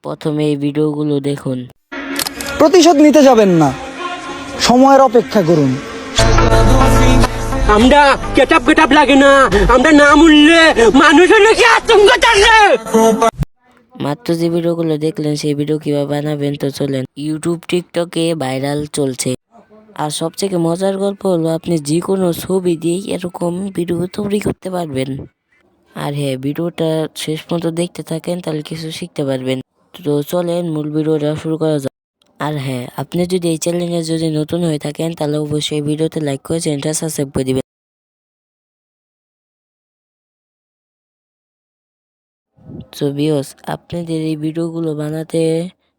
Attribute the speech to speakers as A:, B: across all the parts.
A: প্রথমে এই ভিডিওগুলো দেখুন।
B: প্রতিশোধ নিতে যাবেন না, সময়ের অপেক্ষা করুন।
C: আমরা কেটাপ লাগে না, আমরা না মূল্যে মানুষের নাকি আতঙ্ক থাকে।
A: মাত্র যে ভিডিওগুলো দেখলেন সেই ভিডিও কিভাবে বানাবেন তো চলেন। ইউটিউব টিকটকে ভাইরাল চলছে। আর সবথেকে মজার গল্প হলো আপনি যে কোনো ছবি দিয়ে এরকম ভিডিও তৈরি করতে পারবেন। আর হ্যাঁ, ভিডিওটা শেষ পর্যন্ত দেখতে থাকেন, তাহলে কিছু শিখতে পারবেন। তো চলেন মূল ভিডিওটা শুরু করা যাক। আর হ্যাঁ, আপনি যদি এই চ্যানেলে যদি নতুন হয়ে থাকেন তাহলে অবশ্যই ভিডিওতে লাইক করে চ্যানেলটা সাবস্ক্রাইব করে দিবেন। তো ভিউয়ার্স, আপনাদের এই ভিডিওগুলো বানাতে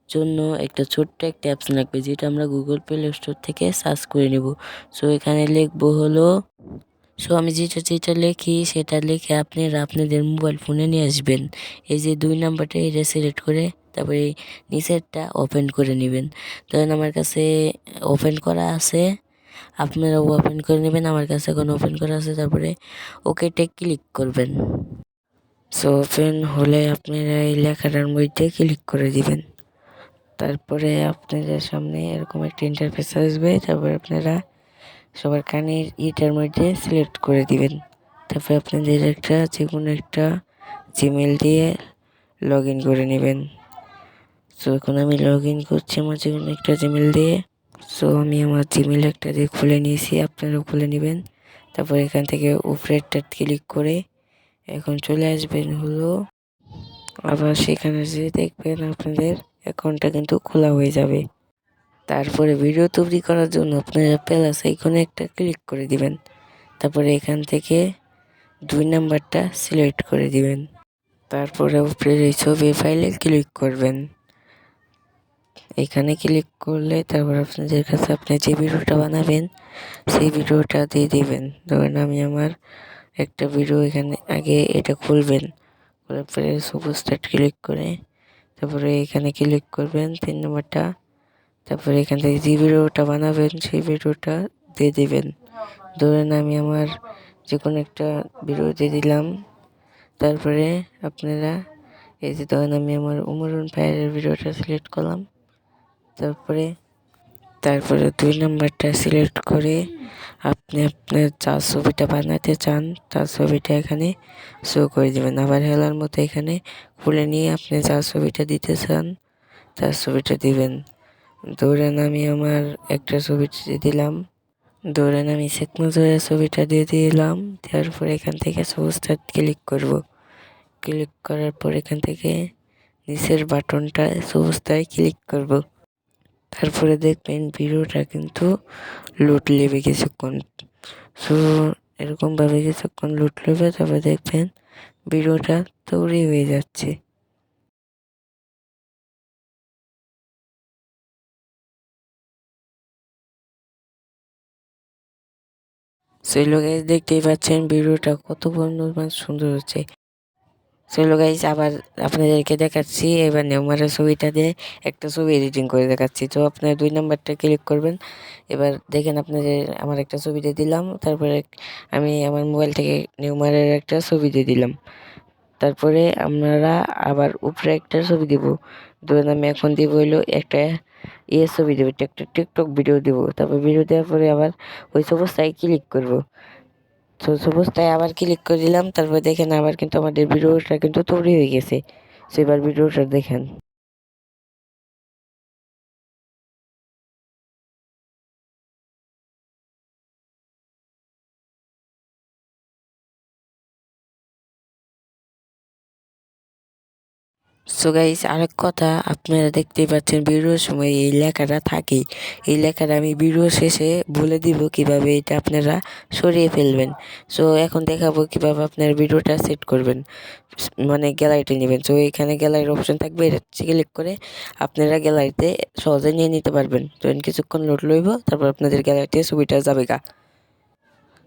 A: জন্য ছোট্ট একটা অ্যাপস লাগবে, যেটা আমরা গুগল প্লে স্টোর থেকে সার্চ করে নেব। সো এখানে লিখবো হলো, আমি যেটা লিখি সেটা লিখে আপনারা আপনাদের মোবাইল ফোনে নিয়ে আসবেন। এই যে 2 নাম্বারটা এটা সিলেক্ট করে তারপরে নিচেরটা ওপেন করে নেবেন। ধরেন আমার কাছে ওপেন করা আছে, আপনারা ওপেন করে নেবেন। আমার কাছে এখন ওপেন করা আছে, তারপরে ওকেতে ক্লিক করবেন। সো ওপেন হলে আপনারা এই লেখাটার মধ্যে ক্লিক করে দিবেন। তারপরে আপনাদের সামনে এরকম একটা ইন্টারফেস আসবে। তারপরে আপনারা সবার কানের ইটার মধ্যে সিলেক্ট করে দিবেন। তারপরে আপনাদের যে কোনো একটা জিমেল দিয়ে লগ ইন করে নেবেন। সো এখন আমি লগ ইন করছি আমার যে কোনো একটা জিমেল দিয়ে। সো আমি আমার জিমেল একটা দিয়ে খুলে নিয়েছি, আপনারাও খুলে নেবেন। তারপর এখান থেকে উপরেরটা ক্লিক করে এখন চলে আসবেন হলো, আবার সেখানে যে দেখবেন আপনাদের অ্যাকাউন্টটা কিন্তু খোলা হয়ে যাবে। তারপরে ভিডিও তৈরি করার জন্য আপনারা প্লাস আইকনে একটা ক্লিক করে দিবেন। তারপরে এখান থেকে 2 নাম্বারটা সিলেক্ট করে দিবেন। তারপরে উপরের এই ছবি ফাইলে ক্লিক করবেন। এখানে ক্লিক করলে তারপর আপনাদের কাছে আপনি যে ভিডিওটা বানাবেন সেই ভিডিওটা দিয়ে দিবেন। ধরেন আমি আমার একটা ভিডিও এখানে আগে এটা খুলবেন, খোলার পরে সুপারস্টার ক্লিক করে তারপরে এখানে ক্লিক করবেন 3 নম্বরটা। তারপরে এখান থেকে যে ভিডিওটা বানাবেন সেই ভিডিওটা দিয়ে দিবেন। ধরেন আমি আমার যে কোনো একটা ভিডিও দিয়ে দিলাম। তারপরে আপনারা এই যে ধরেন আমি আমার উমরুন ভাইয়ের ভিডিওটা সিলেক্ট করলাম। তারপরে 2 নাম্বারটা সিলেক্ট করে আপনি আপনার যার ছবিটা বানাতে চান তার ছবিটা এখানে শো করে দেবেন। আবার হেলার মতো এখানে খুলে নিয়ে আপনি যার ছবিটা দিতে চান তার ছবিটা দিবেন। ধরেন আমি আমার একটা ছবি দিলাম, ধরেন আমি শেখ মুজিবের ছবিটা দিয়ে দিলাম। দেওয়ার পর এখান থেকে সবুজটা ক্লিক করব। ক্লিক করার পর এখান থেকে নিচের বাটনটা সবুজটায় ক্লিক করব। তারপরে দেখবেন ভিডিওটা কিন্তু লোড নেবে কিছুক্ষণ। সো এরকমভাবে কিছুক্ষণ লোড নেবে, তারপরে দেখবেন ভিডিওটা তৈরি হয়ে যাচ্ছে। সেই লোক দেখতেই পাচ্ছেন ভিডিওটা কত পরিমাণ সুন্দর হচ্ছে। চলো গাইস, আবার আপনাদেরকে দেখাচ্ছি এবার নেওমারের ছবিটা দিয়ে একটা ছবি এডিটিং করে দেখাচ্ছি। তো আপনারা 2 নাম্বারটা ক্লিক করবেন। এবার দেখেন আপনাদের আমার একটা ছবি দিয়ে দিলাম, তারপরে আমি আমার মোবাইল থেকে নেওমারের একটা ছবি দিয়ে দিলাম। তারপরে আপনারা আবার উপরে একটা ছবি দিব। ধরুন আমি এখন দিব হইলো একটা ছবি দেবো, একটা টিকটক ভিডিও দিব। তারপর ভিডিও দেওয়ার পরে আবার ওই অবস্থায় ক্লিক করব। তো অবস্থায় আবার ক্লিক করে দিলাম। তারপর দেখেন আবার কিন্তু আমাদের ভিডিওটা কিন্তু তৈরি হয়ে গেছে। তো এবার ভিডিওটা দেখেন। সো গাইস, আরেক কথা, আপনারা দেখতেই পাচ্ছেন ভিডিওর সময় এই লেখাটা থাকে। এই লেখাটা আমি ভিডিও শেষে বলে দিব কিভাবে এটা আপনারা সরিয়ে ফেলবেন। সো এখন দেখাবো কিভাবে আপনার ভিডিওটা সেট করবেন, মানে গ্যালারিতে নেবেন। সো এখানে গ্যালারির অপশন থাকবে, এটা ক্লিক করে আপনারা গ্যালারিতে সহজে নিয়ে নিতে পারবেন। তো কিছুক্ষণ লোড লইব, তারপর আপনাদের গ্যালারিতে ছবিটা যাবে গা।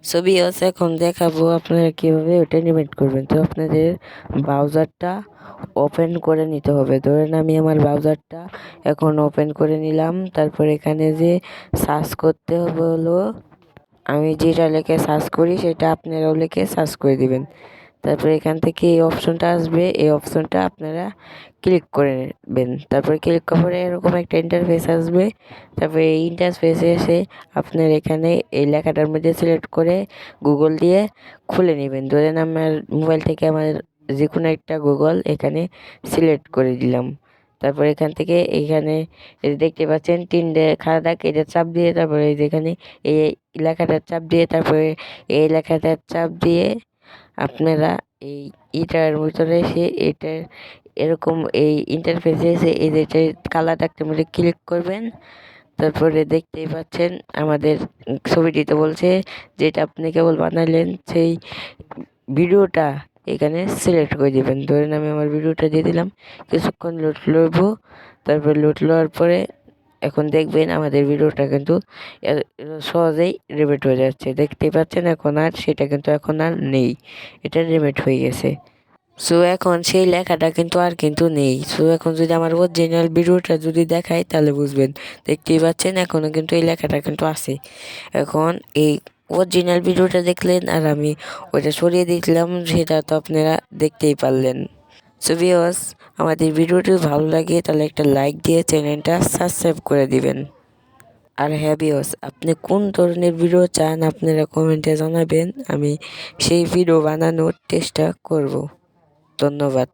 A: ছবি আছে, এখন দেখাবো আপনারা কীভাবে ওটা নিমেট করবেন। তো আপনাদের ব্রাউজারটা ওপেন করে নিতে হবে। ধরেন আমি আমার ব্রাউজারটা এখন ওপেন করে নিলাম। তারপর এখানে যে সার্চ করতে হবে হলো, আমি যেটা লিখে সার্চ করি সেটা আপনারাও লিখে সার্চ করে দিবেন। তারপরে এখান থেকে এই অপশনটা আসবে, এই অপশনটা আপনারা ক্লিক করে নেবেন। তারপরে ক্লিক করার পরে এরকম একটা ইন্টারফেস আসবে। তারপরে এই ইন্টারফেসে এসে আপনার এখানে এই লেখাটার মধ্যে সিলেক্ট করে গুগল দিয়ে খুলে নেবেন। ধরেন আমার মোবাইল থেকে আমার যে কোনো একটা গুগল এখানে সিলেক্ট করে দিলাম। তারপর এখান থেকে এইখানে এই যে দেখতে পাচ্ছেন তিনটে খাড়া দাগ, এটা চাপ দিয়ে তারপরে এই যেখানে এই লেখাটার চাপ দিয়ে তারপরে এই লেখাটার চাপ দিয়ে আপনারা এই এটার ভিতরে এসে এটার এরকম এই ইন্টারফেসে এসে এই যে কালার ডাকটার মধ্যে ক্লিক করবেন। তারপরে দেখতেই পাচ্ছেন আমাদের ছবিটিতে বলছে যেটা আপনি কেবল বানালেন সেই ভিডিওটা এখানে সিলেক্ট করে দিবেন। ধরেন আমি আমার ভিডিওটা দিয়ে দিলাম, কিছুক্ষণ লোড লইব। তারপর লোড লওয়ার পরে এখন দেখবেন আমাদের ভিডিওটা কিন্তু সহজেই রিমেট হয়ে যাচ্ছে। দেখতেই পাচ্ছেন এখন আর সেটা কিন্তু এখন আর নেই, এটা রিমেট হয়ে গেছে। সো এখন সেই লেখাটা কিন্তু আর কিন্তু নেই। সো এখন যদি আমার অরিজিনাল ভিডিওটা যদি দেখাই তাহলে বুঝবেন। দেখতেই পাচ্ছেন এখনও কিন্তু এই লেখাটা কিন্তু আছে। এখন এই অরিজিনাল ভিডিওটা দেখলেন আর আমি ওইটা সরিয়ে দিয়েছিলাম, সেটা তো আপনারা দেখতেই পারলেন। সো ভিউয়ার্স, আমাদের ভিডিওটি ভালো লাগে তাহলে একটা লাইক দিয়ে চ্যানেলটা সাবস্ক্রাইব করে দিবেন। আর হ্যাঁ ভিউয়ার্স, আপনি কোন ধরনের ভিডিও চান আপনারা কমেন্টে জানাবেন, আমি সেই ভিডিও বানানোর চেষ্টা করব। ধন্যবাদ।